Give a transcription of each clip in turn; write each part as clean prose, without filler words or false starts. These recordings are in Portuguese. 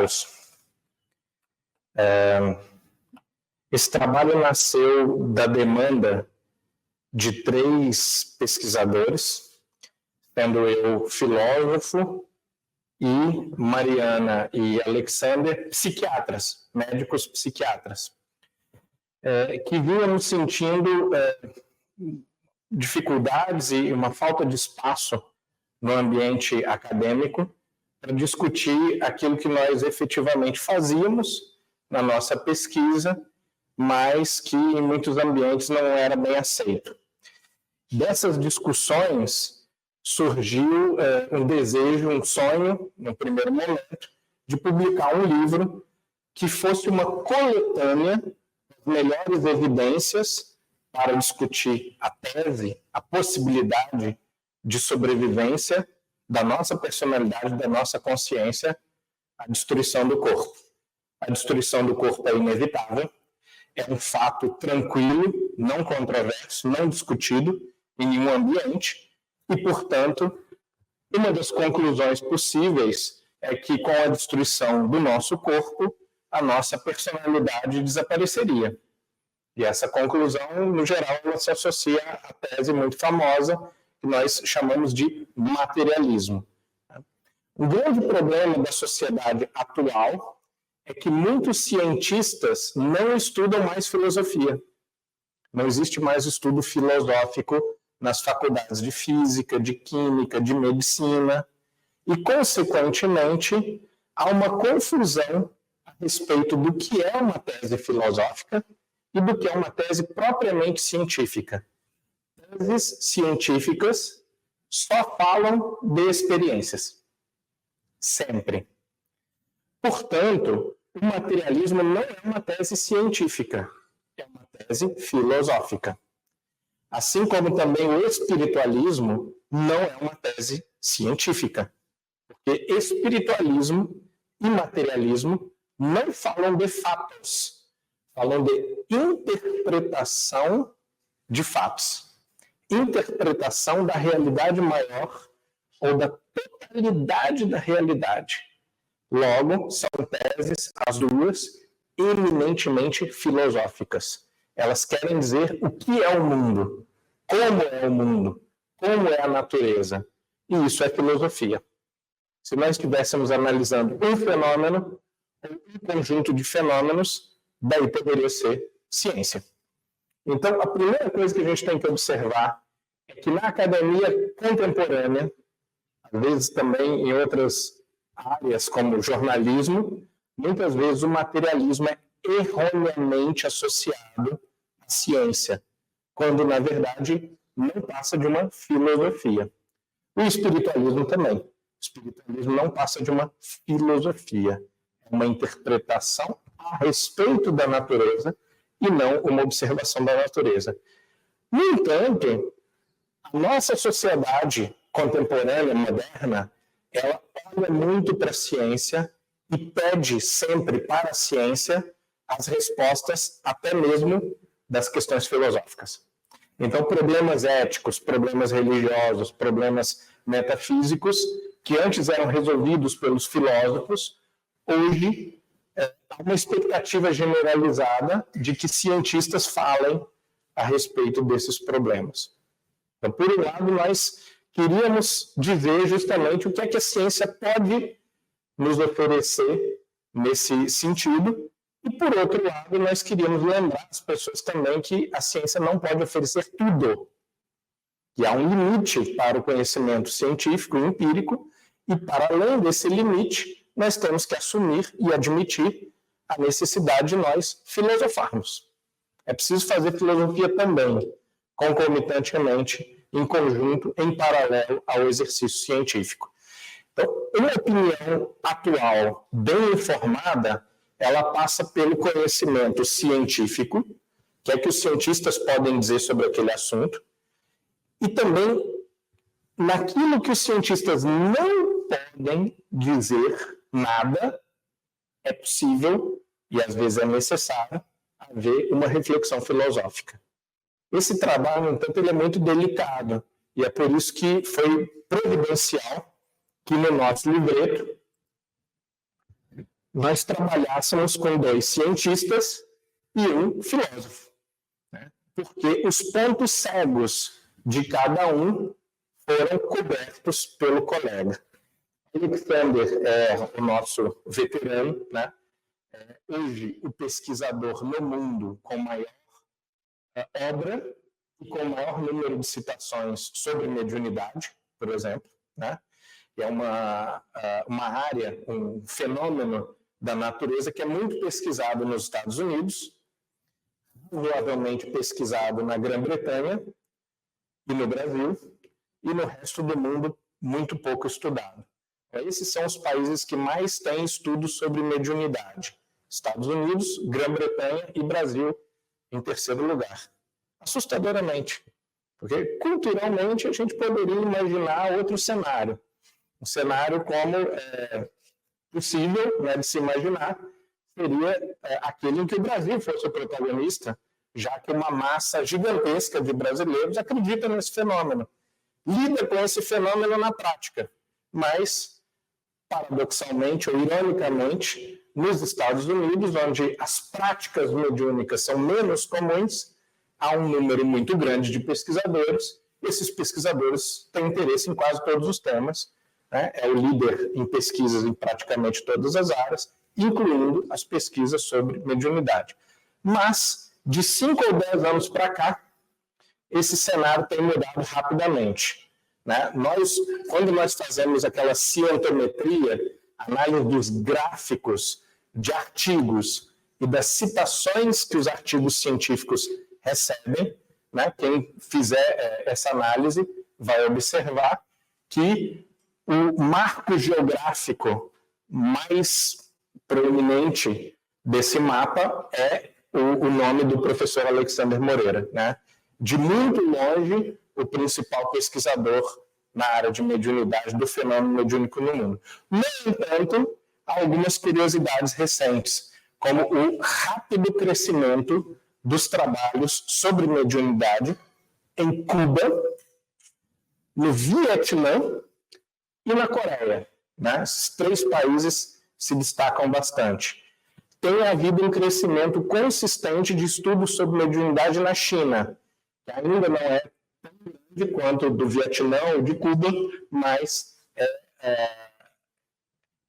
caros, esse trabalho nasceu da demanda de 3 pesquisadores, sendo eu filósofo e Mariana e Alexander psiquiatras, médicos psiquiatras, que vínhamos sentindo dificuldades e uma falta de espaço no ambiente acadêmico para discutir aquilo que nós efetivamente fazíamos na nossa pesquisa, mas que em muitos ambientes não era bem aceito. Dessas discussões surgiu um desejo, um sonho, no primeiro momento, de publicar um livro que fosse uma coletânea das melhores evidências para discutir a tese, a possibilidade de sobrevivência da nossa personalidade, da nossa consciência, à destruição do corpo. A destruição do corpo é inevitável, é um fato tranquilo, não controverso, não discutido em nenhum ambiente, e, portanto, uma das conclusões possíveis é que, com a destruição do nosso corpo, a nossa personalidade desapareceria. E essa conclusão, no geral, ela se associa à tese muito famosa, que nós chamamos de materialismo. O grande problema da sociedade atual é que muitos cientistas não estudam mais filosofia. Não existe mais estudo filosófico nas faculdades de física, de química, de medicina, e, consequentemente, há uma confusão a respeito do que é uma tese filosófica e do que é uma tese propriamente científica. Teses científicas só falam de experiências. Sempre. Portanto, o materialismo não é uma tese científica, é uma tese filosófica. Assim como também o espiritualismo não é uma tese científica. Porque espiritualismo e materialismo não falam de fatos, falam de interpretação de fatos. Interpretação da realidade maior ou da totalidade da realidade. Logo, são teses, as duas, eminentemente filosóficas. Elas querem dizer o que é o mundo, como é a natureza. E isso é filosofia. Se nós estivéssemos analisando um fenômeno, um conjunto de fenômenos, daí poderia ser ciência. Então, a primeira coisa que a gente tem que observar é que na academia contemporânea, às vezes também em outras áreas como jornalismo, muitas vezes o materialismo é erroneamente associado à ciência, quando, na verdade, não passa de uma filosofia. O espiritualismo também. O espiritualismo não passa de uma filosofia. É uma interpretação a respeito da natureza e não uma observação da natureza. No entanto, a nossa sociedade contemporânea, moderna, ela olha muito para a ciência e pede sempre para a ciência as respostas até mesmo das questões filosóficas. Então, problemas éticos, problemas religiosos, problemas metafísicos, que antes eram resolvidos pelos filósofos, hoje há uma expectativa generalizada de que cientistas falem a respeito desses problemas. Então, por um lado, nós queríamos dizer justamente o que é que a ciência pode nos oferecer nesse sentido, e, por outro lado, nós queríamos lembrar as pessoas também que a ciência não pode oferecer tudo, que há um limite para o conhecimento científico e empírico, e, para além desse limite, nós temos que assumir e admitir a necessidade de nós filosofarmos. É preciso fazer filosofia também, concomitantemente, em conjunto, em paralelo ao exercício científico. Então, uma opinião atual, bem informada, ela passa pelo conhecimento científico, o que é que os cientistas podem dizer sobre aquele assunto, e também naquilo que os cientistas não podem dizer nada, é possível, e às vezes é necessário, haver uma reflexão filosófica. Esse trabalho, no entanto, ele é muito delicado, e é por isso que foi providencial que no nosso livreto nós trabalhássemos com 2 cientistas e um filósofo, né? Porque os pontos cegos de cada um foram cobertos pelo colega. Alexander é o nosso veterano, né? Hoje o pesquisador no mundo com maior obra e com maior número de citações sobre mediunidade, por exemplo, né? É uma área, um fenômeno da natureza que é muito pesquisado nos Estados Unidos, provavelmente pesquisado na Grã-Bretanha e no Brasil, e no resto do mundo muito pouco estudado. Esses são os países que mais têm estudos sobre mediunidade. Estados Unidos, Grã-Bretanha e Brasil em terceiro lugar. Assustadoramente, porque culturalmente a gente poderia imaginar outro cenário. Um cenário como possível, né, de se imaginar seria aquele em que o Brasil fosse o protagonista, já que uma massa gigantesca de brasileiros acredita nesse fenômeno. Lida com esse fenômeno na prática, mas, paradoxalmente ou ironicamente, nos Estados Unidos, onde as práticas mediúnicas são menos comuns, há um número muito grande de pesquisadores, e esses pesquisadores têm interesse em quase todos os temas, né? É o líder em pesquisas em praticamente todas as áreas, incluindo as pesquisas sobre mediunidade. Mas, de 5 ou 10 anos para cá, esse cenário tem mudado rapidamente, né? Quando nós fazemos aquela cientometria, análise dos gráficos de artigos e das citações que os artigos científicos recebem, né? Quem fizer essa análise vai observar que o marco geográfico mais proeminente desse mapa é o nome do professor Alexander Moreira, né? De muito longe, o principal pesquisador na área de mediunidade do fenômeno mediúnico no mundo. No entanto, há algumas curiosidades recentes, como o rápido crescimento dos trabalhos sobre mediunidade em Cuba, no Vietnã e na Coreia, né? Esses 3 países se destacam bastante. Tem havido um crescimento consistente de estudos sobre mediunidade na China, que ainda não é tão grande quanto do Vietnã ou de Cuba, mas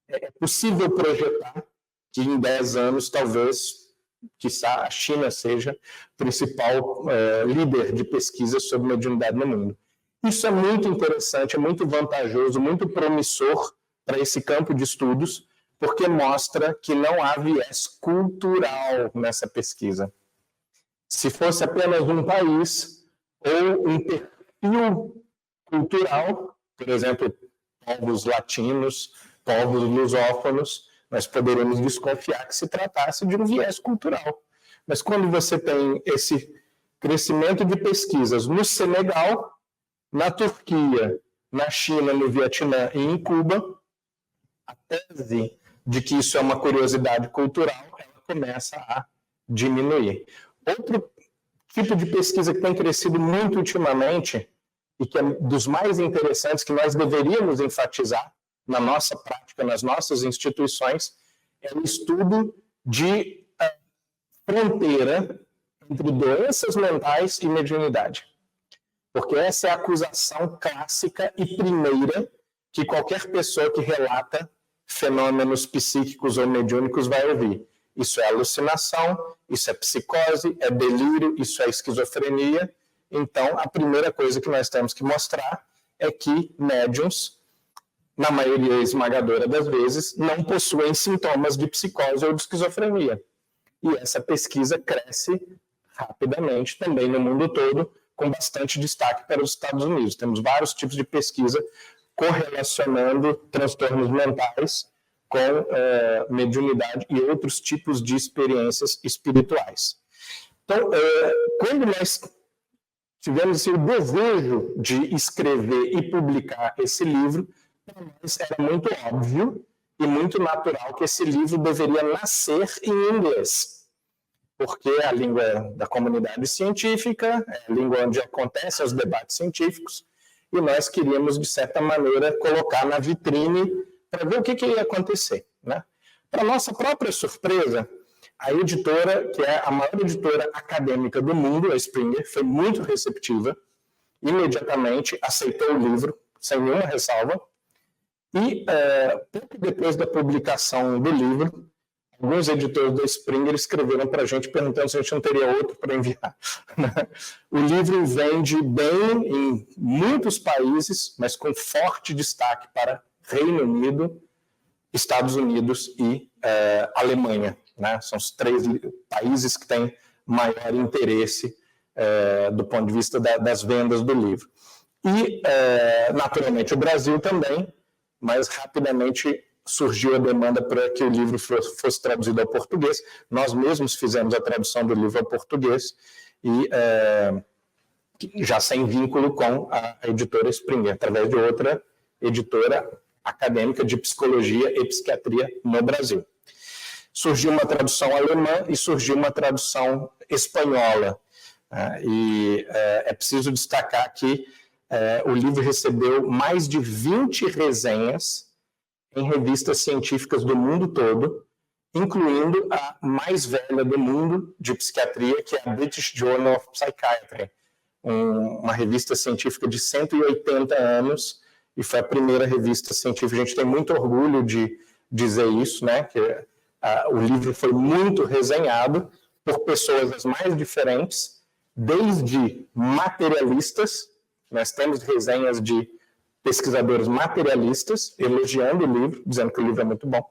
é possível projetar que em 10 anos, talvez, quiçá, a China seja o principal líder de pesquisa sobre mediunidade no mundo. Isso é muito interessante, é muito vantajoso, muito promissor para esse campo de estudos, porque mostra que não há viés cultural nessa pesquisa. Se fosse apenas um país ou um perfil cultural, por exemplo, povos latinos, povos lusófonos, nós poderíamos desconfiar que se tratasse de um viés cultural. Mas quando você tem esse crescimento de pesquisas no Senegal, na Turquia, na China, no Vietnã e em Cuba, a tese de que isso é uma curiosidade cultural, ela começa a diminuir. Outro tipo de pesquisa que tem crescido muito ultimamente, e que é dos mais interessantes, que nós deveríamos enfatizar na nossa prática, nas nossas instituições, é o estudo de fronteira entre doenças mentais e mediunidade. Porque essa é a acusação clássica e primeira que qualquer pessoa que relata fenômenos psíquicos ou mediúnicos vai ouvir. Isso é alucinação, isso é psicose, é delírio, isso é esquizofrenia. Então, a primeira coisa que nós temos que mostrar é que médiuns, na maioria esmagadora das vezes, não possuem sintomas de psicose ou de esquizofrenia. E essa pesquisa cresce rapidamente também no mundo todo, com bastante destaque para os Estados Unidos. Temos vários tipos de pesquisa correlacionando transtornos mentais com mediunidade e outros tipos de experiências espirituais. Então, quando nós tivemos o desejo de escrever e publicar esse livro, para nós era muito óbvio e muito natural que esse livro deveria nascer em inglês, porque é a língua da comunidade científica, é a língua onde acontecem os debates científicos, e nós queríamos, de certa maneira, colocar na vitrine para ver o que ia acontecer, né? Para nossa própria surpresa, a editora, que é a maior editora acadêmica do mundo, a Springer, foi muito receptiva, imediatamente aceitou o livro, sem nenhuma ressalva, e pouco depois da publicação do livro, alguns editores da Springer escreveram para a gente perguntando se a gente não teria outro para enviar. O livro vende bem em muitos países, mas com forte destaque para Reino Unido, Estados Unidos e Alemanha. Né? São os 3 países que têm maior interesse do ponto de vista das vendas do livro. E, naturalmente, o Brasil também, mas rapidamente surgiu a demanda para que o livro fosse traduzido ao português. Nós mesmos fizemos a tradução do livro ao português e já sem vínculo com a editora Springer, através de outra editora acadêmica de psicologia e psiquiatria no Brasil. Surgiu uma tradução alemã e surgiu uma tradução espanhola. E é preciso destacar que o livro recebeu mais de 20 resenhas em revistas científicas do mundo todo, incluindo a mais velha do mundo de psiquiatria, que é a British Journal of Psychiatry, uma revista científica de 180 anos, e foi a primeira revista científica. A gente tem muito orgulho de dizer isso, né? Que o livro foi muito resenhado por pessoas das mais diferentes, desde materialistas, nós temos resenhas de pesquisadores materialistas elogiando o livro, dizendo que o livro é muito bom,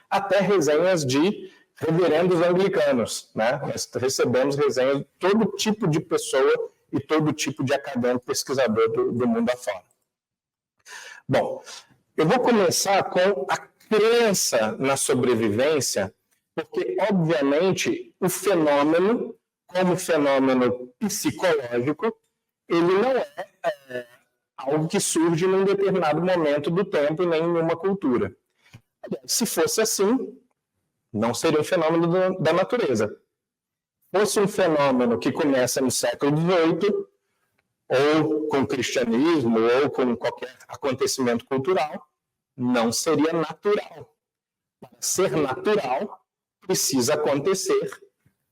até resenhas de reverendos anglicanos, né? Nós recebemos resenhas de todo tipo de pessoa e todo tipo de acadêmico pesquisador do mundo afora. Bom, eu vou começar com a crença na sobrevivência, porque, obviamente, o fenômeno, como fenômeno psicológico, ele não é algo que surge num determinado momento do tempo, nem em uma cultura. Se fosse assim, não seria um fenômeno da natureza. Fosse um fenômeno que começa no século XVIII, ou com o cristianismo, ou com qualquer acontecimento cultural, não seria natural. Para ser natural, precisa acontecer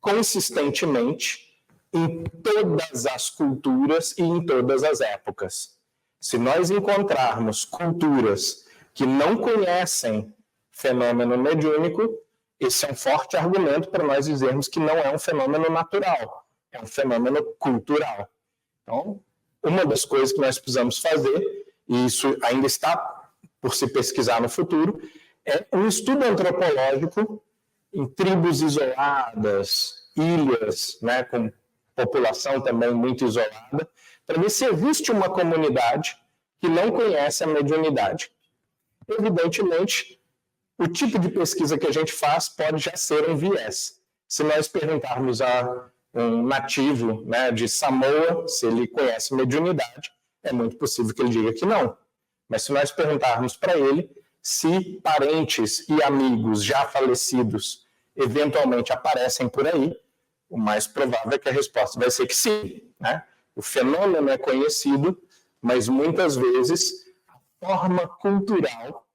consistentemente em todas as culturas e em todas as épocas. Se nós encontrarmos culturas que não conhecem fenômeno mediúnico, esse é um forte argumento para nós dizermos que não é um fenômeno natural, é um fenômeno cultural. Então, uma das coisas que nós precisamos fazer, e isso ainda está por se pesquisar no futuro, é um estudo antropológico em tribos isoladas, ilhas, né, com população também muito isolada, para ver se existe uma comunidade que não conhece a mediunidade. Evidentemente, o tipo de pesquisa que a gente faz pode já ser um viés. Se nós perguntarmos a um nativo, né, de Samoa se ele conhece mediunidade, é muito possível que ele diga que não. Mas se nós perguntarmos para ele se parentes e amigos já falecidos eventualmente aparecem por aí, o mais provável é que a resposta vai ser que sim, né? O fenômeno é conhecido, mas muitas vezes a forma cultural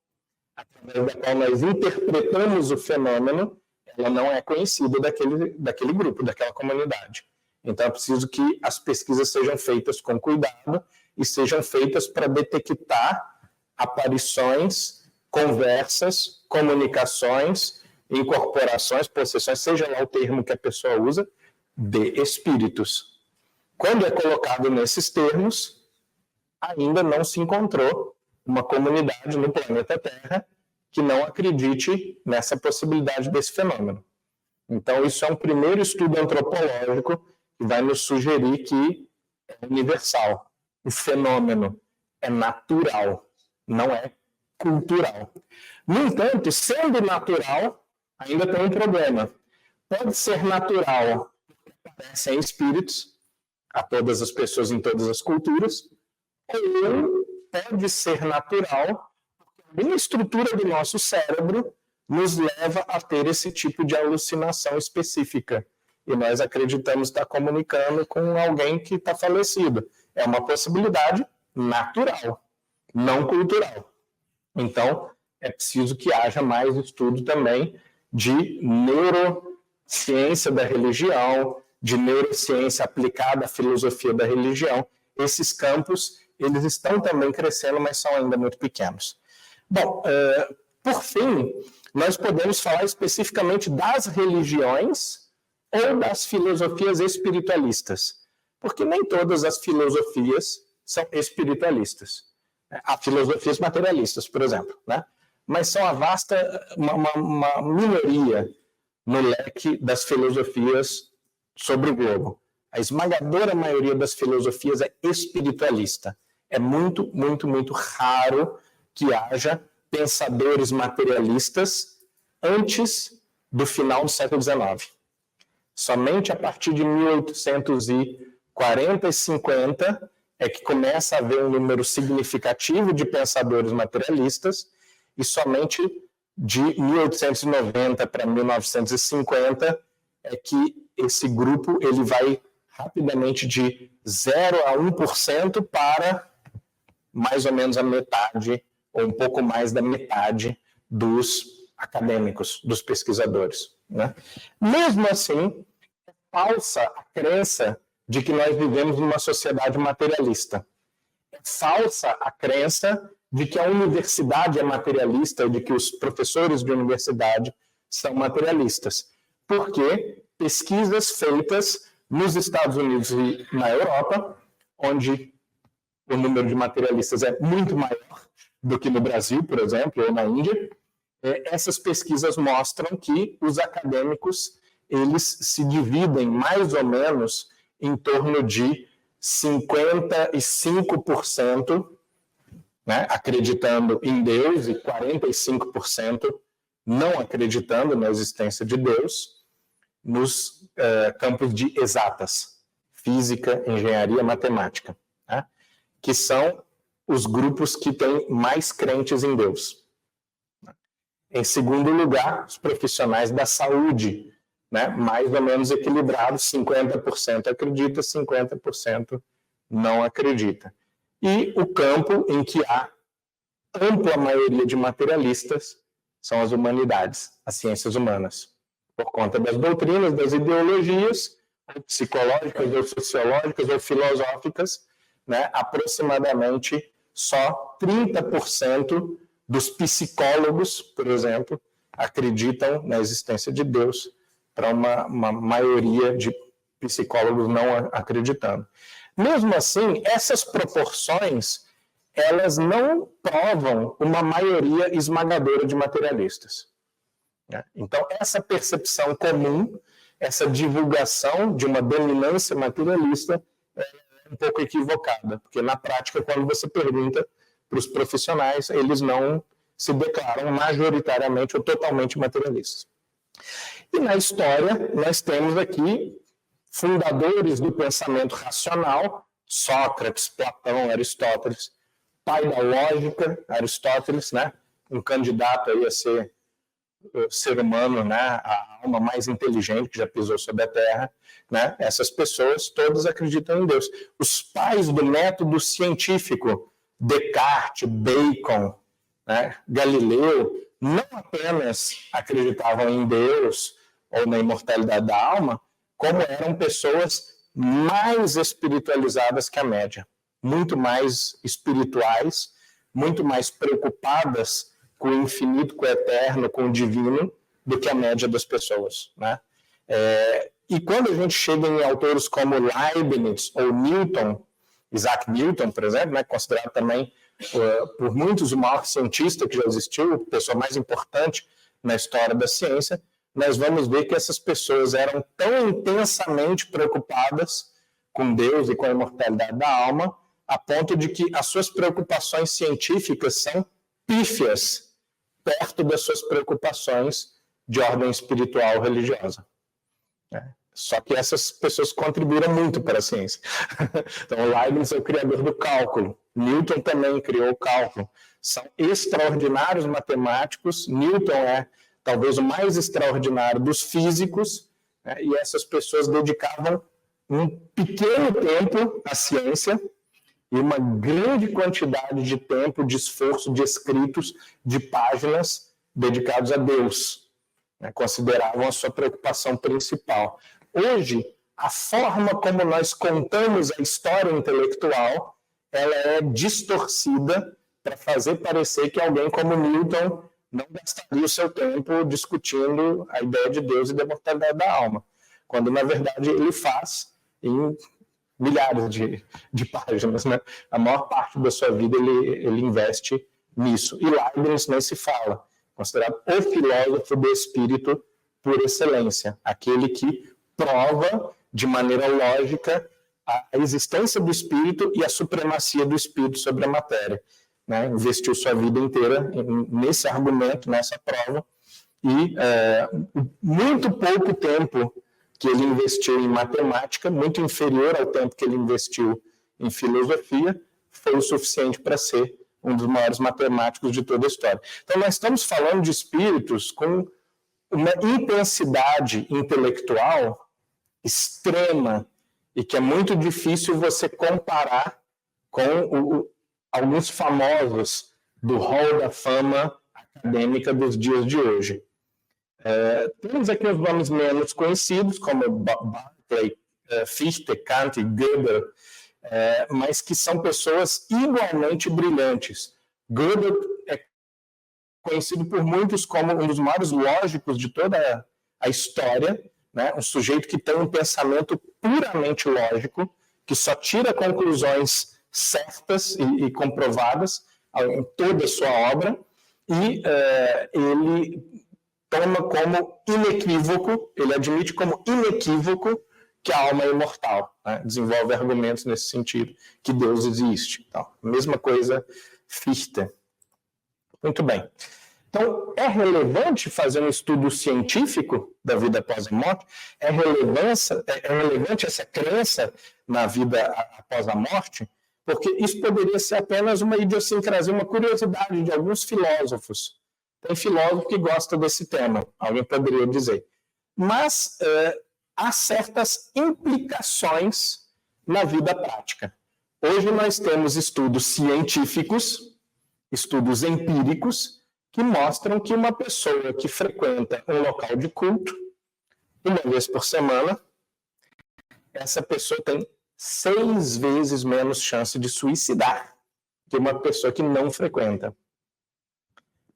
através da qual nós interpretamos o fenômeno, ela não é conhecida daquele grupo, daquela comunidade. Então é preciso que as pesquisas sejam feitas com cuidado e sejam feitas para detectar aparições, conversas, comunicações, incorporações, possessões, seja lá o termo que a pessoa usa, de espíritos. Quando é colocado nesses termos, ainda não se encontrou uma comunidade no planeta Terra que não acredite nessa possibilidade desse fenômeno. Então, isso é um primeiro estudo antropológico que vai nos sugerir que é universal. O fenômeno é natural, não é cultural. No entanto, sendo natural, ainda tem um problema. Pode ser natural porque aparecem espíritos a todas as pessoas em todas as culturas, ou pode ser natural porque a estrutura do nosso cérebro nos leva a ter esse tipo de alucinação específica. E nós acreditamos estar comunicando com alguém que está falecido. É uma possibilidade natural, não cultural. Então, é preciso que haja mais estudo também de neurociência da religião, de neurociência aplicada à filosofia da religião. Esses campos, eles estão também crescendo, mas são ainda muito pequenos. Bom, por fim, nós podemos falar especificamente das religiões ou das filosofias espiritualistas, porque nem todas as filosofias são espiritualistas. Há filosofias materialistas, por exemplo, né? Mas são uma minoria no leque das filosofias sobre o globo. A esmagadora maioria das filosofias é espiritualista. É muito, muito, muito raro que haja pensadores materialistas antes do final do século XIX. Somente a partir de 1840 e 50 é que começa a haver um número significativo de pensadores materialistas, e somente de 1890 para 1950 é que esse grupo ele vai rapidamente de 0 a 1% para mais ou menos a metade, ou um pouco mais da metade dos acadêmicos, dos pesquisadores, né? Mesmo assim, é falsa a crença de que nós vivemos numa sociedade materialista. É falsa a crença de que a universidade é materialista, de que os professores de universidade são materialistas. Porque pesquisas feitas nos Estados Unidos e na Europa, onde o número de materialistas é muito maior do que no Brasil, por exemplo, ou na Índia, essas pesquisas mostram que os acadêmicos eles se dividem mais ou menos em torno de 55%, né, acreditando em Deus, e 45% não acreditando na existência de Deus, nos campos de exatas, física, engenharia, matemática, né, que são os grupos que têm mais crentes em Deus. Em segundo lugar, os profissionais da saúde, né, mais ou menos equilibrados, 50% acredita, 50% não acredita. E o campo em que há ampla maioria de materialistas são as humanidades, as ciências humanas, por conta das doutrinas, das ideologias, ou psicológicas, ou sociológicas, ou filosóficas, né, aproximadamente só 30% dos psicólogos, por exemplo, acreditam na existência de Deus, para uma maioria de psicólogos não acreditando. Mesmo assim, essas proporções, elas não provam uma maioria esmagadora de materialistas. Então, essa percepção comum, essa divulgação de uma dominância materialista é um pouco equivocada, porque na prática, quando você pergunta para os profissionais, eles não se declaram majoritariamente ou totalmente materialistas. E na história, nós temos aqui fundadores do pensamento racional, Sócrates, Platão, Aristóteles, pai da lógica, Aristóteles, né? Um candidato aí a ser o ser humano, né? A alma mais inteligente que já pisou sobre a Terra, né? Essas pessoas todas acreditam em Deus. Os pais do método científico, Descartes, Bacon, né? Galileu, não apenas acreditavam em Deus ou na imortalidade da alma, como eram pessoas mais espiritualizadas que a média, muito mais espirituais, muito mais preocupadas com o infinito, com o eterno, com o divino, do que a média das pessoas, né? E quando a gente chega em autores como Leibniz ou Newton, Isaac Newton, por exemplo, né, considerado também por muitos o maior cientista que já existiu, a pessoa mais importante na história da ciência, nós vamos ver que essas pessoas eram tão intensamente preocupadas com Deus e com a imortalidade da alma, a ponto de que as suas preocupações científicas são pífias perto das suas preocupações de ordem espiritual religiosa. Só que essas pessoas contribuíram muito para a ciência. Então, Leibniz é o criador do cálculo. Newton também criou o cálculo. São extraordinários matemáticos. Newton é talvez o mais extraordinário dos físicos, né? E essas pessoas dedicavam um pequeno tempo à ciência e uma grande quantidade de tempo, de esforço, de escritos, de páginas dedicados a Deus, né? Consideravam a sua preocupação principal. Hoje, a forma como nós contamos a história intelectual, ela é distorcida para fazer parecer que alguém como Newton não gastaria o seu tempo discutindo a ideia de Deus e da imortalidade da alma, quando, na verdade, ele faz em milhares de páginas, né? A maior parte da sua vida ele investe nisso. E Leibniz nem se fala, considerado o filósofo do espírito por excelência, aquele que prova de maneira lógica a existência do espírito e a supremacia do espírito sobre a matéria, né? Investiu sua vida inteira nesse argumento, nessa prova, e muito pouco tempo que ele investiu em matemática, muito inferior ao tempo que ele investiu em filosofia, foi o suficiente para ser um dos maiores matemáticos de toda a história. Então, nós estamos falando de espíritos com uma intensidade intelectual extrema e que é muito difícil você comparar com alguns famosos do hall da fama acadêmica dos dias de hoje. Temos aqui os nomes menos conhecidos, como Berkeley, Fichte, Kant e Gödel, mas que são pessoas igualmente brilhantes. Gödel é conhecido por muitos como um dos maiores lógicos de toda a história, né? Um sujeito que tem um pensamento puramente lógico, que só tira conclusões certas e comprovadas em toda a sua obra, e ele toma como inequívoco, ele admite como inequívoco que a alma é imortal, né? Desenvolve argumentos nesse sentido, que Deus existe. Então, mesma coisa, Fichte. Muito bem. Então, é relevante fazer um estudo científico da vida após a morte? É relevante essa crença na vida após a morte? Porque isso poderia ser apenas uma idiosincrasia, uma curiosidade de alguns filósofos. Tem filósofo que gosta desse tema, alguém poderia dizer. Mas há certas implicações na vida prática. Hoje nós temos estudos científicos, estudos empíricos, que mostram que uma pessoa que frequenta um local de culto, uma vez por semana, essa pessoa tem 6 vezes menos chance de suicidar que uma pessoa que não frequenta.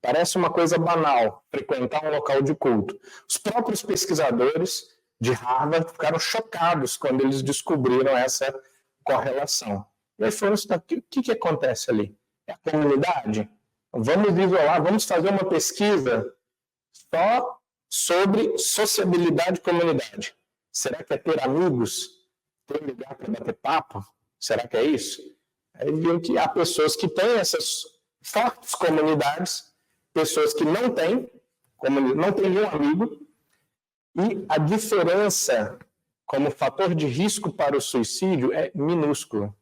Parece uma coisa banal, frequentar um local de culto. Os próprios pesquisadores de Harvard ficaram chocados quando eles descobriram essa correlação. E aí foram estudar, o que acontece ali? É a comunidade? Vamos isolar, vamos fazer uma pesquisa só sobre sociabilidade e comunidade. Será que é ter amigos? Ter lugar para bater papo? Será que é isso? Aí viu que há pessoas que têm essas fortes comunidades, pessoas que não têm nenhum amigo, e a diferença como fator de risco para o suicídio é minúscula.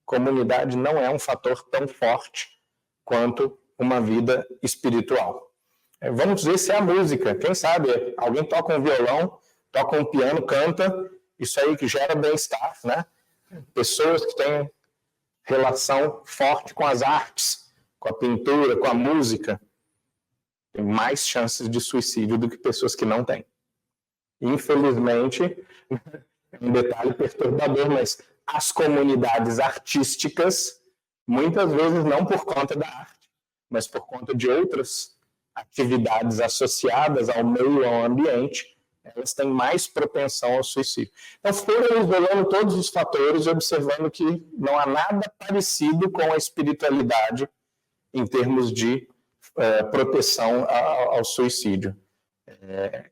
Comunidade não é um fator tão forte quanto uma vida espiritual. Vamos ver se é a música. Quem sabe alguém toca um violão, toca um piano, canta, isso aí que gera bem-estar, né? Pessoas que têm relação forte com as artes, com a pintura, com a música, têm mais chances de suicídio do que pessoas que não têm. Infelizmente, é um detalhe perturbador, mas as comunidades artísticas, muitas vezes não por conta da arte, mas por conta de outras atividades associadas ao meio, ao ambiente, elas têm mais propensão ao suicídio. Então, foram isolando todos os fatores e observando que não há nada parecido com a espiritualidade em termos de proteção ao suicídio.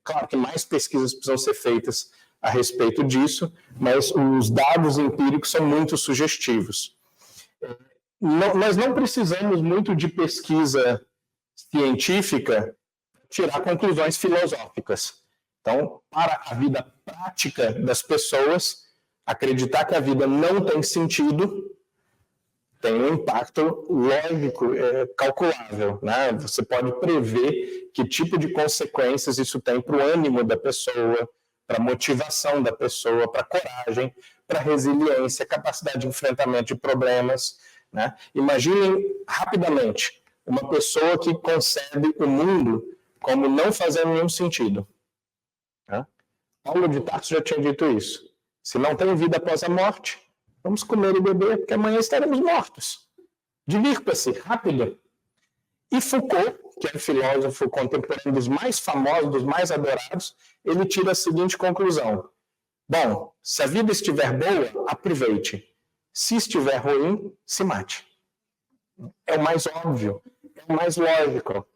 Claro que mais pesquisas precisam ser feitas a respeito disso, mas os dados empíricos são muito sugestivos. Nós não precisamos muito de pesquisa científica para tirar conclusões filosóficas. Então, para a vida prática das pessoas, acreditar que a vida não tem sentido tem um impacto lógico, calculável, né? Você pode prever que tipo de consequências isso tem para o ânimo da pessoa, para a motivação da pessoa, para a coragem, para a resiliência, capacidade de enfrentamento de problemas, né? Imaginem rapidamente uma pessoa que concebe o mundo como não fazendo nenhum sentido. Né? Paulo de Tarso já tinha dito isso. Se não tem vida após a morte, vamos comer e beber, porque amanhã estaremos mortos. Divirta-se, rápido. E Foucault, que é um filósofo contemporâneo dos mais famosos, dos mais adorados, ele tira a seguinte conclusão. Bom, se a vida estiver boa, aproveite. Se estiver ruim, se mate. É o mais óbvio, é o mais lógico.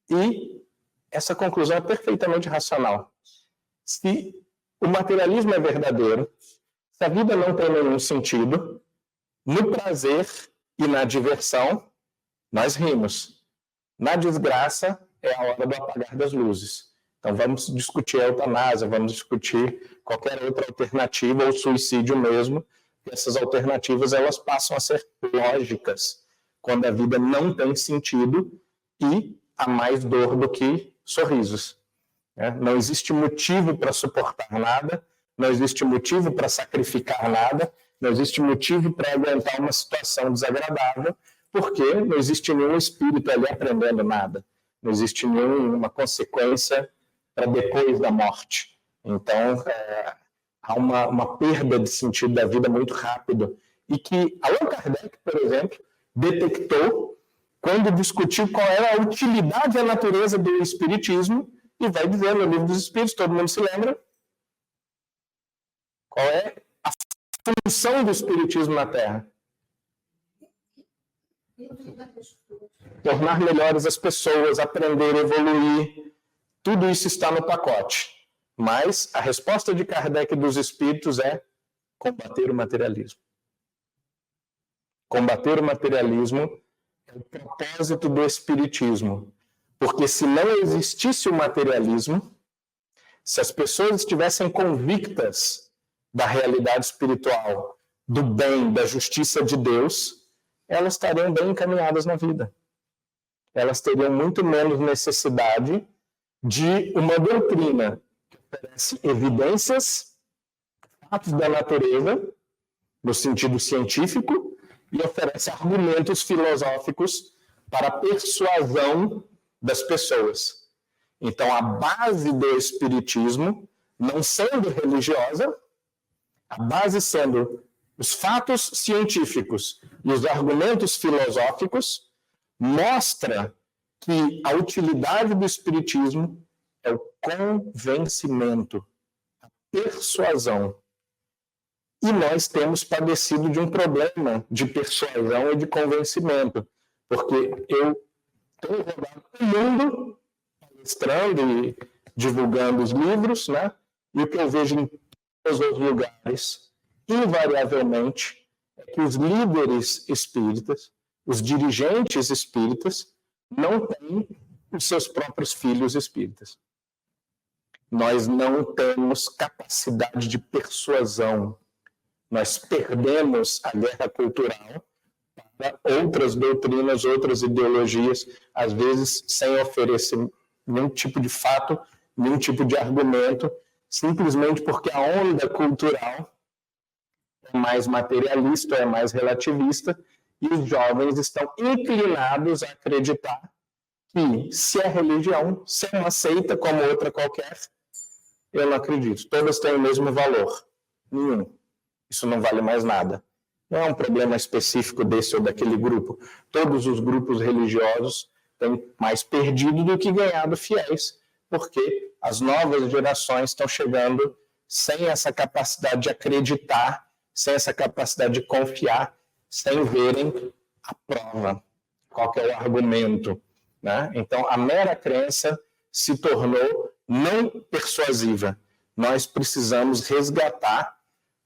E essa conclusão é perfeitamente racional. Se o materialismo é verdadeiro, se a vida não tem nenhum sentido, no prazer e na diversão, nós rimos. Na desgraça, é a hora do apagar das luzes. Então, vamos discutir a eutanásia, vamos discutir qualquer outra alternativa, ou suicídio mesmo. Essas alternativas, elas passam a ser lógicas, quando a vida não tem sentido e há mais dor do que sorrisos. Não existe motivo para suportar nada, não existe motivo para sacrificar nada, não existe motivo para aguentar uma situação desagradável, porque não existe nenhum espírito ali aprendendo nada, não existe nenhuma consequência para depois da morte. Então, há uma perda de sentido da vida muito rápido, e que Allan Kardec, por exemplo, detectou quando discutiu qual era a utilidade e a natureza do espiritismo, e vai dizer no Livro dos Espíritos, todo mundo se lembra, qual é a função do espiritismo na Terra. Tornar melhores as pessoas, aprender, evoluir, tudo isso está no pacote. Mas a resposta de Kardec e dos espíritos é combater o materialismo. Combater o materialismo é o propósito do espiritismo. Porque se não existisse o materialismo, se as pessoas estivessem convictas da realidade espiritual, do bem, da justiça de Deus, elas estariam bem encaminhadas na vida. Elas teriam muito menos necessidade de uma doutrina que oferece evidências, fatos da natureza, no sentido científico, e oferece argumentos filosóficos para a persuasão das pessoas. Então, a base do espiritismo, não sendo religiosa, a base sendo os fatos científicos e os argumentos filosóficos, mostra que a utilidade do espiritismo é o convencimento, a persuasão. E nós temos padecido de um problema de persuasão e de convencimento, porque eu tenho rodado o mundo palestrando e divulgando os livros, né? E o que eu vejo em todos os lugares, invariavelmente, é que os líderes espíritas, os dirigentes espíritas, não têm os seus próprios filhos espíritas. Nós não temos capacidade de persuasão. Nós perdemos a guerra cultural para outras doutrinas, outras ideologias, às vezes sem oferecer nenhum tipo de fato, nenhum tipo de argumento, simplesmente porque a onda cultural é mais materialista, é mais relativista, e os jovens estão inclinados a acreditar que se é religião, se é uma seita como outra qualquer, eu não acredito. Todas têm o mesmo valor. Nenhum. Isso não vale mais nada. Não é um problema específico desse ou daquele grupo. Todos os grupos religiosos têm mais perdido do que ganhado fiéis, porque as novas gerações estão chegando sem essa capacidade de acreditar, sem essa capacidade de confiar, sem verem a prova, qual que é o argumento, né? Então, a mera crença se tornou não persuasiva. Nós precisamos resgatar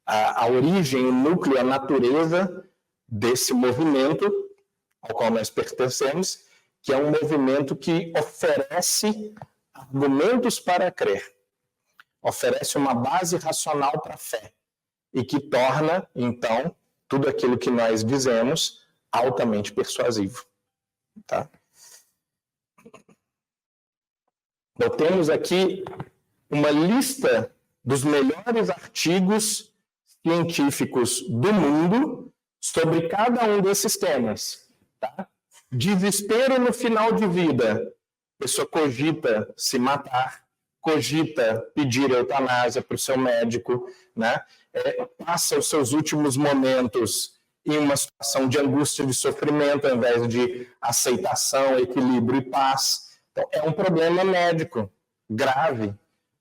a origem, o núcleo, a natureza desse movimento ao qual nós pertencemos, que é um movimento que oferece argumentos para crer, oferece uma base racional para a fé, e que torna, então, tudo aquilo que nós dizemos altamente persuasivo. Tá? Então, temos aqui uma lista dos melhores artigos científicos do mundo sobre cada um desses temas. Tá? Desespero no final de vida. A pessoa cogita se matar, cogita pedir eutanásia para o seu médico, né? Passa os seus últimos momentos em uma situação de angústia, de sofrimento, ao invés de aceitação, equilíbrio e paz. Então, é um problema médico grave.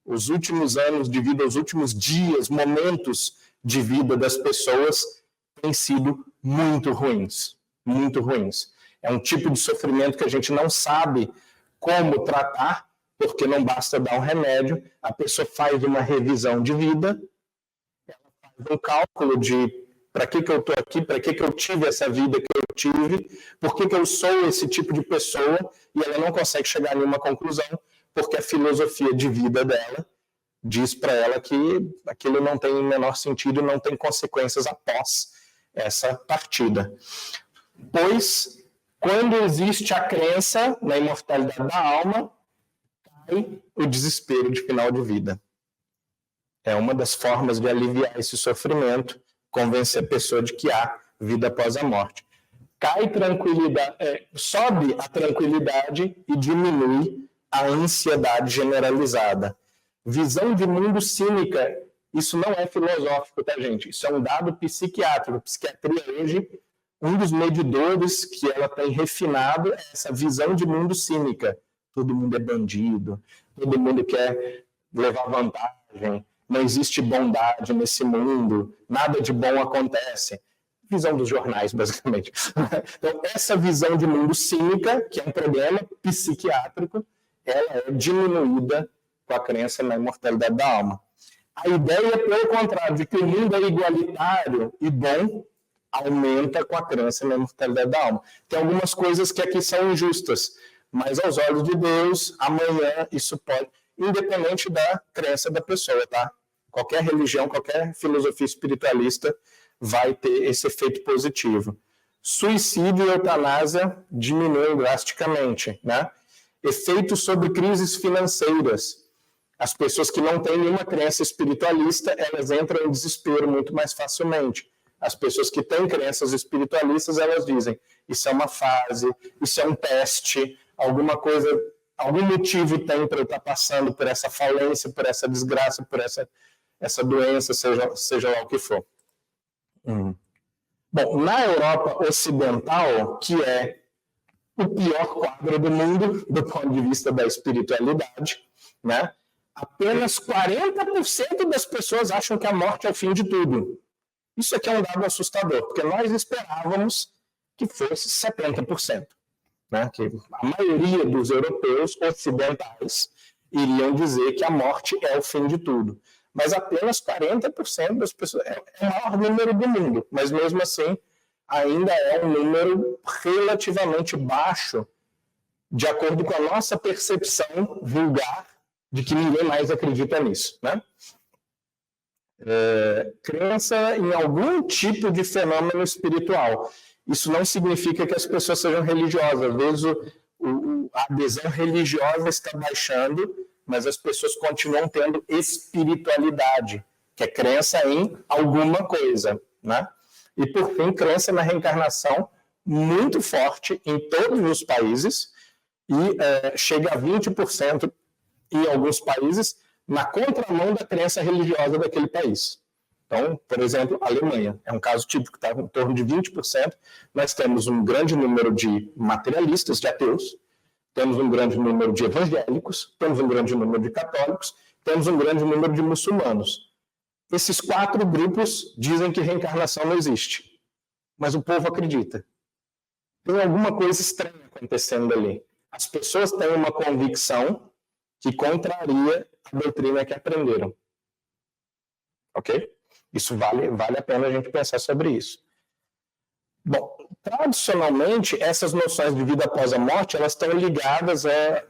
Os últimos anos de vida, os últimos dias, momentos de vida das pessoas têm sido muito ruins, muito ruins. É um tipo de sofrimento que a gente não sabe como tratar, porque não basta dar um remédio, a pessoa faz uma revisão de vida, ela faz um cálculo de para que eu estou aqui, para que eu tive essa vida que eu tive, por que eu sou esse tipo de pessoa, e ela não consegue chegar a nenhuma conclusão, porque a filosofia de vida dela diz para ela que aquilo não tem o menor sentido, não tem consequências após essa partida. Pois, quando existe a crença na imortalidade da alma, cai o desespero de final de vida. É uma das formas de aliviar esse sofrimento, convencer a pessoa de que há vida após a morte. Cai tranquilidade, sobe a tranquilidade e diminui a ansiedade generalizada. Visão de mundo cínica, isso não é filosófico, tá, gente? Isso é um dado psiquiátrico. A psiquiatria hoje, um dos medidores que ela tem refinado é essa visão de mundo cínica. Todo mundo é bandido, todo mundo quer levar vantagem, não existe bondade nesse mundo, nada de bom acontece. Visão dos jornais, basicamente. Então, essa visão de mundo cínica, que é um problema psiquiátrico, ela é diminuída com a crença na imortalidade da alma. A ideia, pelo contrário, de que o mundo é igualitário e bom, aumenta com a crença na imortalidade da alma. Tem algumas coisas que aqui são injustas, mas aos olhos de Deus, amanhã isso pode, independente da crença da pessoa, tá? Qualquer religião, qualquer filosofia espiritualista vai ter esse efeito positivo. Suicídio e eutanásia diminuem drasticamente, né? Efeitos sobre crises financeiras. As pessoas que não têm nenhuma crença espiritualista, elas entram em desespero muito mais facilmente. As pessoas que têm crenças espiritualistas, elas dizem, isso é uma fase, isso é um teste, alguma coisa, algum motivo tem para eu estar passando por essa falência, por essa desgraça, por essa doença, seja lá o que for. Bom, na Europa Ocidental, que é o pior quadro do mundo, do ponto de vista da espiritualidade, né? Apenas 40% das pessoas acham que a morte é o fim de tudo. Isso aqui é um dado assustador, porque nós esperávamos que fosse 70%. Né? Que a maioria dos europeus ocidentais iriam dizer que a morte é o fim de tudo. Mas apenas 40% das pessoas, é o maior número do mundo, mas mesmo assim ainda é um número relativamente baixo, de acordo com a nossa percepção vulgar de que ninguém mais acredita nisso. Né? Crença em algum tipo de fenômeno espiritual. Isso não significa que as pessoas sejam religiosas. Às vezes a adesão religiosa está baixando, mas as pessoas continuam tendo espiritualidade, que é crença em alguma coisa. Né? E, por fim, crença na reencarnação muito forte em todos os países e chega a 20% em alguns países na contramão da crença religiosa daquele país. Então, por exemplo, a Alemanha é um caso típico, está em torno de 20%. Nós temos um grande número de materialistas, de ateus, temos um grande número de evangélicos, temos um grande número de católicos, temos um grande número de muçulmanos. Esses 4 grupos dizem que reencarnação não existe, mas o povo acredita. Tem alguma coisa estranha acontecendo ali. As pessoas têm uma convicção que contraria a doutrina que aprenderam. Ok? Isso vale a pena a gente pensar sobre isso. Bom, tradicionalmente, essas noções de vida após a morte, elas estão ligadas a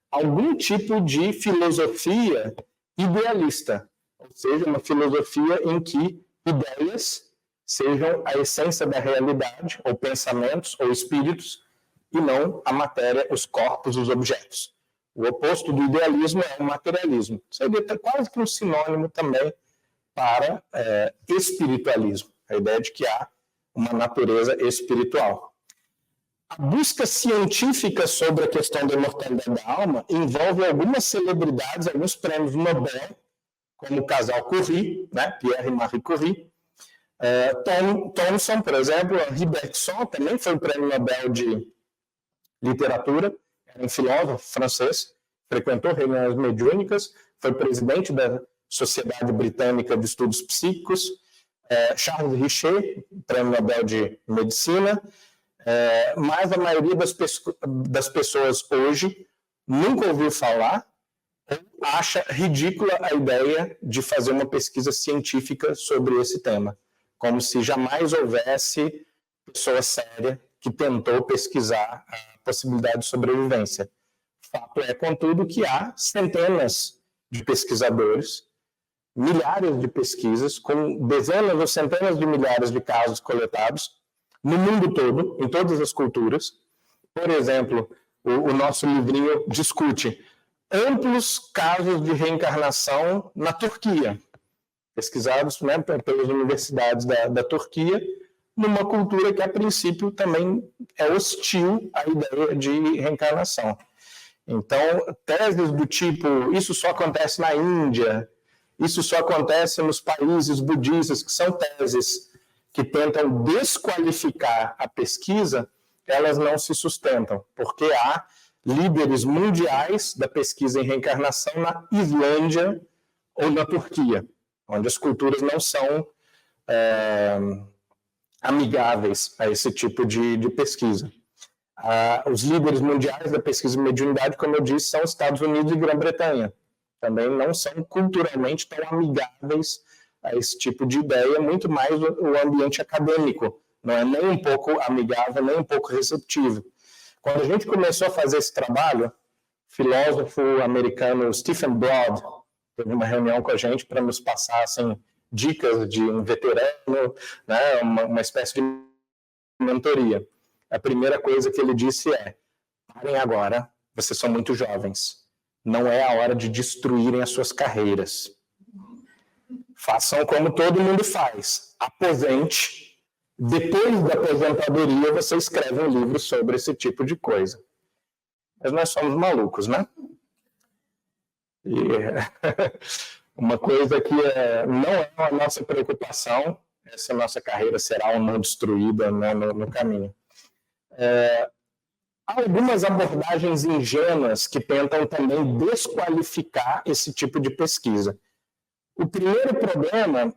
algum tipo de filosofia idealista, ou seja, uma filosofia em que ideias sejam a essência da realidade, ou pensamentos, ou espíritos, e não a matéria, os corpos, os objetos. O oposto do idealismo é o materialismo. Seria quase que um sinônimo também para espiritualismo, a ideia de que há uma natureza espiritual. A busca científica sobre a questão da imortalidade da alma envolve algumas celebridades, alguns prêmios Nobel, como o casal Curie, né, Pierre e Marie Curie. Thomson, por exemplo, Henri Bergson, também foi um prêmio Nobel de literatura, era um filósofo francês, frequentou reuniões mediúnicas, foi presidente da Sociedade Britânica de Estudos Psíquicos. Charles Richer, prêmio Nobel de Medicina. Mas a maioria das pessoas hoje nunca ouviu falar ou acha ridícula a ideia de fazer uma pesquisa científica sobre esse tema, como se jamais houvesse pessoa séria que tentou pesquisar a possibilidade de sobrevivência. Fato é, contudo, que há centenas de pesquisadores, milhares de pesquisas, com dezenas ou centenas de milhares de casos coletados no mundo todo, em todas as culturas. Por exemplo, o nosso livrinho discute amplos casos de reencarnação na Turquia, pesquisados, né, pelas universidades da Turquia, numa cultura que, a princípio, também é hostil à ideia de reencarnação. Então, teses do tipo, isso só acontece na Índia, isso só acontece nos países budistas, que são teses que tentam desqualificar a pesquisa, elas não se sustentam, porque há líderes mundiais da pesquisa em reencarnação na Islândia ou na Turquia, onde as culturas não são amigáveis a esse tipo de pesquisa. Os líderes mundiais da pesquisa de mediunidade, como eu disse, são Estados Unidos e Grã-Bretanha. Também não são culturalmente tão amigáveis a esse tipo de ideia, muito mais o ambiente acadêmico. Não é nem um pouco amigável, nem um pouco receptivo. Quando a gente começou a fazer esse trabalho, o filósofo americano Stephen Broad teve uma reunião com a gente para nos passar assim, dicas de um veterano, né, uma espécie de mentoria. A primeira coisa que ele disse é: parem agora, vocês são muito jovens. Não é a hora de destruírem as suas carreiras. Façam como todo mundo faz. Aposente. Depois da aposentadoria, você escreve um livro sobre esse tipo de coisa. Mas nós somos malucos, né? E uma coisa que não é a nossa preocupação é se a nossa carreira será ou não destruída, né, no caminho. Há algumas abordagens ingênuas que tentam também desqualificar esse tipo de pesquisa. O primeiro problema,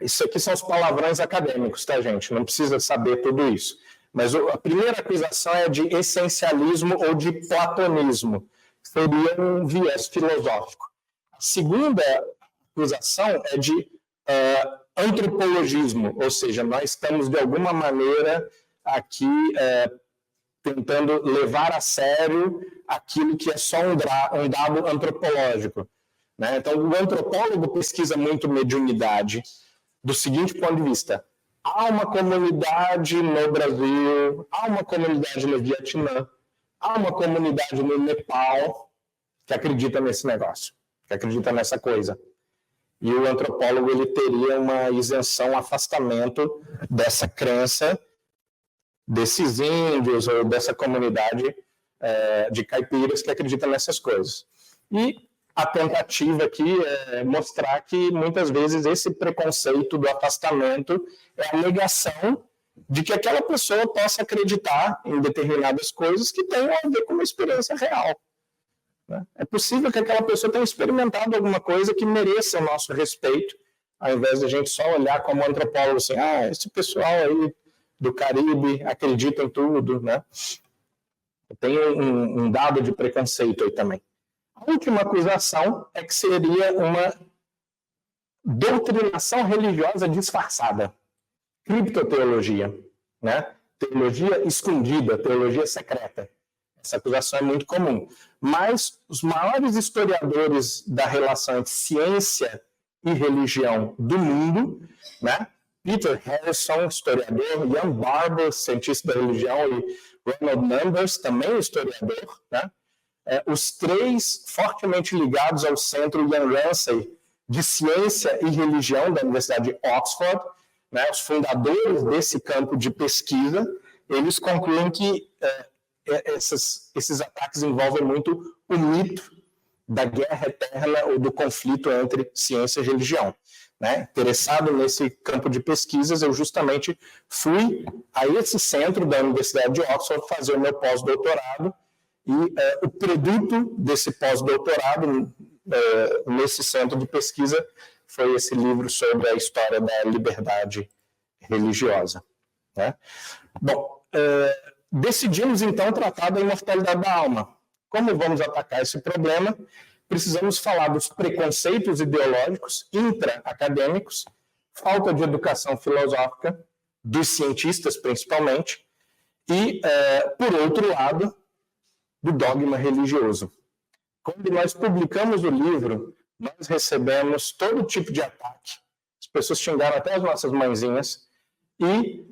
isso aqui são os palavrões acadêmicos, tá, gente? Não precisa saber tudo isso. Mas a primeira acusação é de essencialismo ou de platonismo. Seria um viés filosófico. A segunda acusação é de antropologismo, ou seja, nós estamos, de alguma maneira, aqui tentando levar a sério aquilo que é só um dado antropológico. Né? Então, o antropólogo pesquisa muito mediunidade do seguinte ponto de vista: há uma comunidade no Brasil, há uma comunidade no Vietnã, há uma comunidade no Nepal que acredita nesse negócio, que acredita nessa coisa. E o antropólogo ele teria uma isenção, um afastamento dessa crença desses índios ou dessa comunidade de caipiras que acreditam nessas coisas. E a tentativa aqui é mostrar que, muitas vezes, esse preconceito do afastamento é a negação de que aquela pessoa possa acreditar em determinadas coisas que tenham a ver com uma experiência real. É possível que aquela pessoa tenha experimentado alguma coisa que mereça o nosso respeito, ao invés de a gente só olhar como antropólogo assim, esse pessoal aí do Caribe acredita em tudo, né? Tem um dado de preconceito aí também. A última acusação é que seria uma doutrinação religiosa disfarçada, criptoteologia, né? Teologia escondida, teologia secreta. Essa acusação é muito comum. Mas os maiores historiadores da relação entre ciência e religião do mundo, né? Peter Harrison, historiador, Ian Barbour, cientista da religião, e Ronald Numbers, também historiador, né? os três fortemente ligados ao Centro Ian Ramsay de Ciência e Religião da Universidade de Oxford, né, os fundadores desse campo de pesquisa, eles concluem que esses ataques envolvem muito o mito da guerra eterna ou do conflito entre ciência e religião. Né? Interessado nesse campo de pesquisas, eu justamente fui a esse centro da Universidade de Oxford fazer o meu pós-doutorado, e o produto desse pós-doutorado nesse centro de pesquisa foi esse livro sobre a história da liberdade religiosa. Né? Bom, decidimos então tratar da imortalidade da alma. Como vamos atacar esse problema? Precisamos falar dos preconceitos ideológicos intra-acadêmicos, falta de educação filosófica, dos cientistas principalmente, e, por outro lado, do dogma religioso. Quando nós publicamos o livro, nós recebemos todo tipo de ataque. As pessoas xingaram até as nossas mãezinhas, e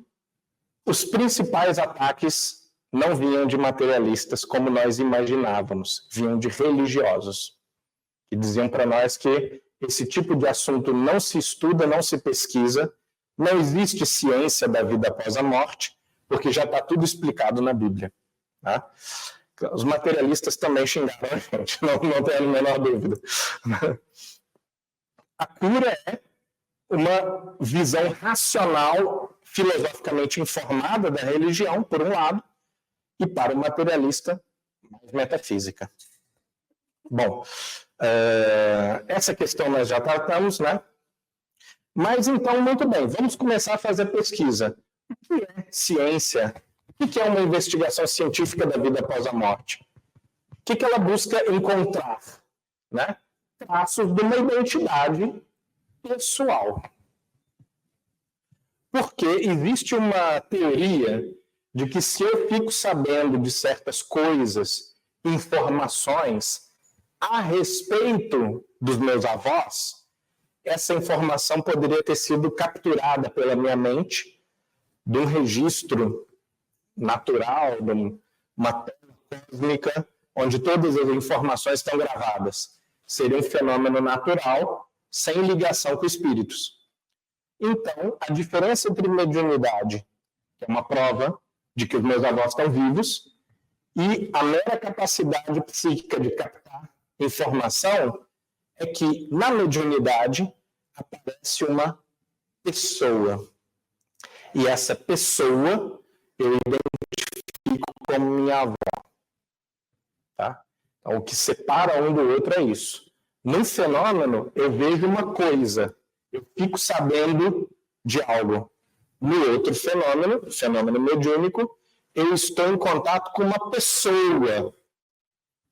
os principais ataques não vinham de materialistas, como nós imaginávamos, vinham de religiosos, que diziam para nós que esse tipo de assunto não se estuda, não se pesquisa, não existe ciência da vida após a morte, porque já está tudo explicado na Bíblia. Tá? Os materialistas também xingaram a gente, não tenho a menor dúvida. A cura é uma visão racional, filosoficamente informada da religião, por um lado, e para o materialista, mais metafísica. Bom, essa questão nós já tratamos, né? Mas então, muito bem, vamos começar a fazer pesquisa. O que é ciência? O que é uma investigação científica da vida após a morte? O que ela busca encontrar? Né? Traços de uma identidade pessoal. Porque existe uma teoria de que se eu fico sabendo de certas coisas, informações a respeito dos meus avós, essa informação poderia ter sido capturada pela minha mente de um registro natural, de uma tela cósmica, onde todas as informações estão gravadas. Seria um fenômeno natural, sem ligação com espíritos. Então, a diferença entre mediunidade, que é uma prova de que os meus avós estão vivos, e a mera capacidade psíquica de captar informação, é que na mediunidade aparece uma pessoa. E essa pessoa eu identifico como minha avó. Tá? Então, o que separa um do outro é isso. Num fenômeno, eu vejo uma coisa, eu fico sabendo de algo. No outro fenômeno, o fenômeno mediúnico, eu estou em contato com uma pessoa.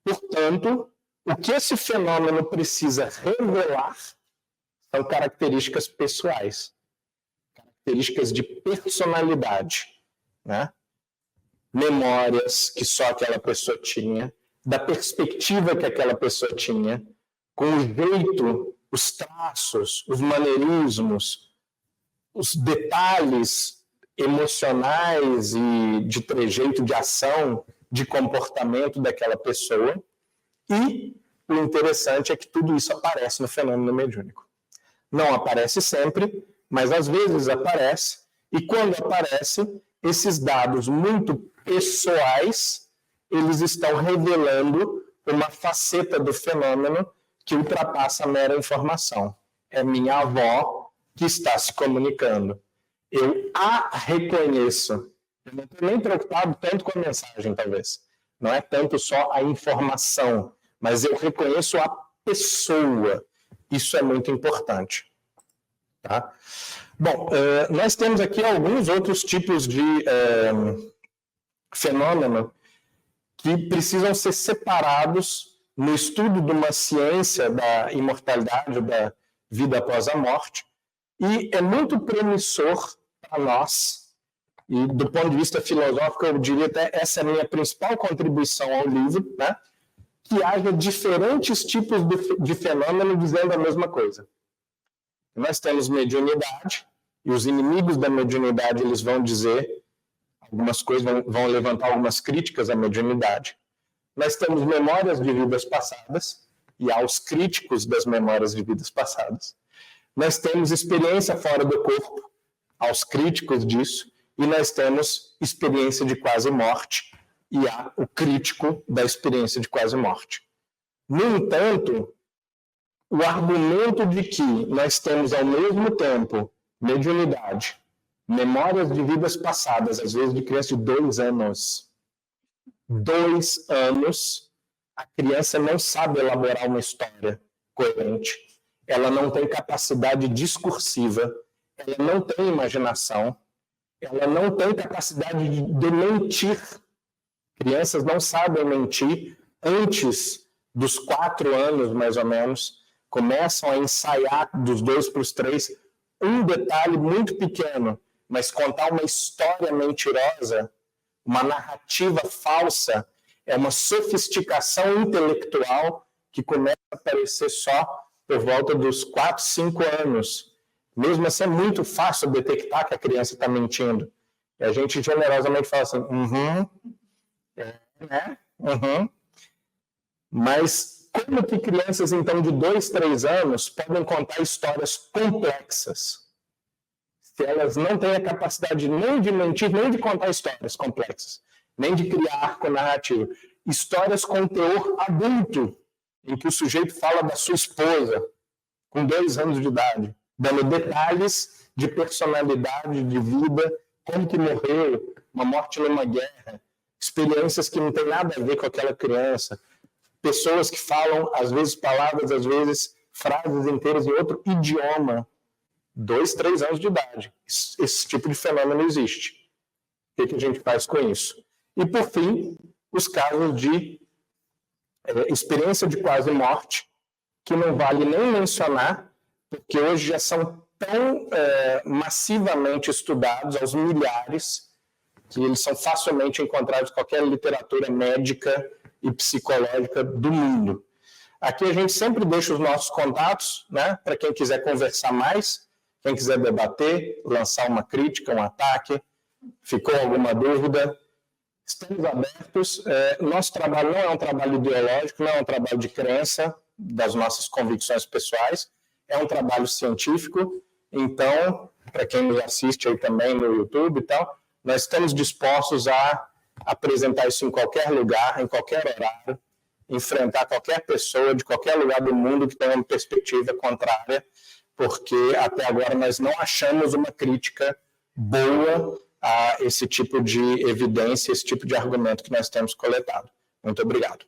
Portanto, o que esse fenômeno precisa revelar são características pessoais, características de personalidade, né? Memórias que só aquela pessoa tinha, da perspectiva que aquela pessoa tinha, com o jeito, os traços, os maneirismos, os detalhes emocionais e de trejeito de ação, de comportamento daquela pessoa. E o interessante é que tudo isso aparece no fenômeno mediúnico. Não aparece sempre, mas às vezes aparece, e quando aparece, esses dados muito pessoais, eles estão revelando uma faceta do fenômeno que ultrapassa a mera informação. É minha avó que está se comunicando. Eu a reconheço. Eu não estou nem preocupado tanto com a mensagem, talvez. Não é tanto só a informação, mas eu reconheço a pessoa. Isso é muito importante. Tá? Bom, nós temos aqui alguns outros tipos de fenômeno que precisam ser separados no estudo de uma ciência da imortalidade, da vida após a morte, e é muito promissor para nós, e do ponto de vista filosófico, eu diria até essa é a minha principal contribuição ao livro, né? Que haja diferentes tipos de fenômeno dizendo a mesma coisa. Nós temos mediunidade, e os inimigos da mediunidade eles vão dizer algumas coisas, vão levantar algumas críticas à mediunidade. nós temos memórias de vidas passadas, e há os críticos das memórias de vidas passadas. Nós temos experiência fora do corpo, aos críticos disso, e nós temos experiência de quase morte, e há o crítico da experiência de quase morte. No entanto, o argumento de que nós temos ao mesmo tempo mediunidade, memórias de vidas passadas, às vezes de criança de 2 anos. 2 anos, a criança não sabe elaborar uma história coerente, ela não tem capacidade discursiva, ela não tem imaginação, ela não tem capacidade de mentir. Crianças não sabem mentir antes dos 4 anos, mais ou menos, começam a ensaiar dos 2 para os 3 um detalhe muito pequeno, mas contar uma história mentirosa, uma narrativa falsa, é uma sofisticação intelectual que começa a aparecer só por volta dos 4, 5 anos. Mesmo assim, é muito fácil detectar que a criança está mentindo. E a gente generosamente fala assim, Mas como que crianças, então, de 2, 3 anos podem contar histórias complexas? Se elas não têm a capacidade nem de mentir, nem de contar histórias complexas, nem de criar arco narrativo. Histórias com teor adulto, em que o sujeito fala da sua esposa, com 2 anos de idade, dando detalhes de personalidade, de vida, como que morreu, uma morte numa guerra, experiências que não tem nada a ver com aquela criança, pessoas que falam, às vezes, palavras, às vezes, frases inteiras em outro idioma, 2, 3 anos de idade. Esse tipo de fenômeno existe. O que a gente faz com isso? E, por fim, os casos de experiência de quase morte, que não vale nem mencionar, porque hoje já são tão massivamente estudados, aos milhares, que eles são facilmente encontrados em qualquer literatura médica e psicológica do mundo. Aqui a gente sempre deixa os nossos contatos, né, para quem quiser conversar mais, quem quiser debater, lançar uma crítica, um ataque, ficou alguma dúvida, estamos abertos. Nosso trabalho não é um trabalho ideológico, não é um trabalho de crença, das nossas convicções pessoais, é um trabalho científico. Então, para quem nos assiste aí também no YouTube e tal, nós estamos dispostos a apresentar isso em qualquer lugar, em qualquer horário, enfrentar qualquer pessoa de qualquer lugar do mundo que tenha uma perspectiva contrária, porque até agora nós não achamos uma crítica boa a esse tipo de evidência, esse tipo de argumento que nós temos coletado. Muito obrigado.